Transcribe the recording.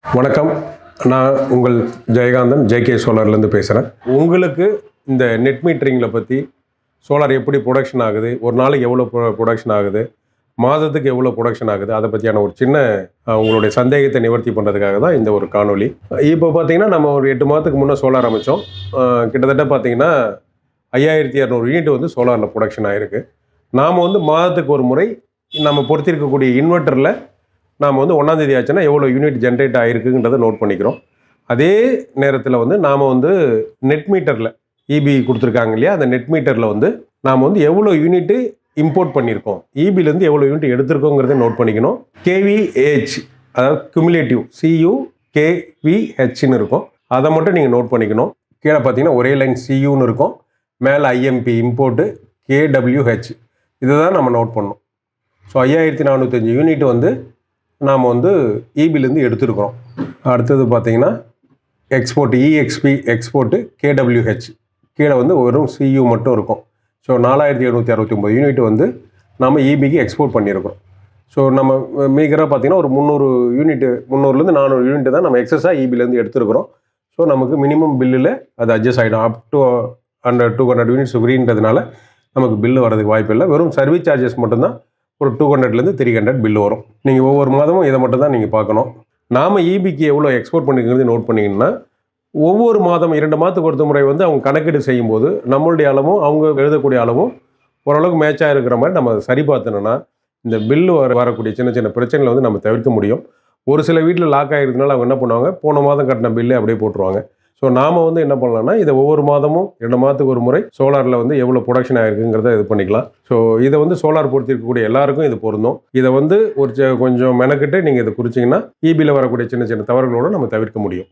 வணக்கம். நான் உங்கள் ஜெயகாந்தன், ஜேகே சோலார்லேருந்து பேசுகிறேன். உங்களுக்கு இந்த நெட் மீட்டரிங்கில் பற்றி, சோலார் எப்படி ப்ரொடக்ஷன் ஆகுது, ஒரு நாளைக்கு எவ்வளோ ப்ரொடக்ஷன் ஆகுது, மாதத்துக்கு எவ்வளோ ப்ரொடக்ஷன் ஆகுது, அதை பற்றியான ஒரு சின்ன உங்களுடைய சந்தேகத்தை நிவர்த்தி பண்ணுறதுக்காக தான் இந்த ஒரு காணொளி. இப்போ பார்த்தீங்கன்னா நம்ம ஒரு 8 மாதத்துக்கு முன்னே சோலார் அமைச்சோம். கிட்டத்தட்ட பார்த்தீங்கன்னா 5200 யூனிட் வந்து சோலாரில் ப்ரொடக்ஷன் ஆகிருக்கு. நாம் வந்து மாதத்துக்கு ஒரு முறை நம்ம பொறுத்திருக்கக்கூடிய இன்வெர்ட்டரில் நாம் வந்து 1ஆம் தேதி ஆச்சுன்னா எவ்வளோ யூனிட் ஜென்ரேட் ஆகிருக்குன்றதை நோட் பண்ணிக்கிறோம். அதே நேரத்தில் வந்து நாம் வந்து நெட் மீட்டரில் இபி கொடுத்துருக்காங்க இல்லையா, அந்த நெட் மீட்டரில் வந்து நாம் வந்து எவ்வளோ யூனிட்டு இம்போர்ட் பண்ணியிருக்கோம், இபிலேருந்து எவ்வளோ யூனிட் எடுத்திருக்கோங்கிறத நோட் பண்ணிக்கணும். கேவிஹெச், அதாவது குமுலேட்டிவ், CUKVHன்னு இருக்கும். அதை மட்டும் நீங்கள் நோட் பண்ணிக்கணும். கீழே பார்த்தீங்கன்னா ஒரே லைன் CUன்னு இருக்கும், மேலே IMP இம்போர்ட்டு, KWH, இதை தான் நம்ம நோட் பண்ணணும். ஸோ 5405 யூனிட் வந்து நாம் வந்து இபிலேருந்து எடுத்துருக்குறோம். அடுத்தது பார்த்தீங்கன்னா எக்ஸ்போர்ட், EXP எக்ஸ்போர்ட்டு, KWH, கீழே வந்து வெறும் CU மட்டும் இருக்கும். ஸோ 4769 யூனிட் வந்து நம்ம இபிக்கு எக்ஸ்போர்ட் பண்ணியிருக்கிறோம். ஸோ நம்ம மீகராக பார்த்தீங்கன்னா ஒரு 300 யூனிட், 300லேருந்து 400 யூனிட் தான் நம்ம எக்ஸஸாக இபிலேருந்து எடுத்துருக்குறோம். ஸோ நமக்கு மினிமம் பில்லில் அது அட்ஜஸ்ட் ஆகிடும். அப் டு 200 யூனிட்ஸ் ஃப்ரீன்றதுனால நமக்கு பில்லு வரதுக்கு வாய்ப்பு இல்லை. வெறும் சர்வீஸ் சார்ஜஸ் மட்டும்தான் ஒரு 200லேருந்து 300 பில்லு வரும். நீங்கள் ஒவ்வொரு மாதமும் இதை மட்டும் தான் நீங்கள் பார்க்கணும். நாம் இபிக்கு எவ்வளோ எக்ஸ்போர்ட் பண்ணிக்கிறது நோட் பண்ணிங்கன்னா, ஒவ்வொரு மாதம் 2 மாதத்துக்கு ஒரு முறை வந்து அவங்க கணக்கீடு செய்யும்போது நம்மளுடைய அளவும் அவங்க எழுதக்கூடிய அளவும் ஓரளவுக்கு மேட்சாக இருக்கிற மாதிரி நம்ம சரி பார்த்தோன்னா இந்த பில்லு வரக்கூடிய சின்ன சின்ன பிரச்சனைகளை வந்து நம்ம தவிர்க்க முடியும். ஒரு சில வீட்டில் லாக் ஆகிருந்தனால அவங்க என்ன பண்ணுவாங்க, போன மாதம் கட்டின பில்லே அப்படியே போட்டுருவாங்க. ஸோ நாம் வந்து என்ன பண்ணலாம்னா, இதை ஒவ்வொரு மாதமும் 2 மாதத்துக்கு ஒரு முறை சோலாரில் வந்து எவ்வளோ ப்ரொடக்ஷன் ஆகிருக்குங்கிறத இது பண்ணிக்கலாம். ஸோ இதை வந்து சோலார் பொறுத்திருக்கக்கூடிய எல்லாருக்கும் இது பொருந்தும். இதை வந்து கொஞ்சம் மெனக்கிட்டு நீங்கள் இதை குறிச்சிங்கன்னா இபியில் வரக்கூடிய சின்ன சின்ன தவறுகளோடு நம்ம தவிர்க்க முடியும்.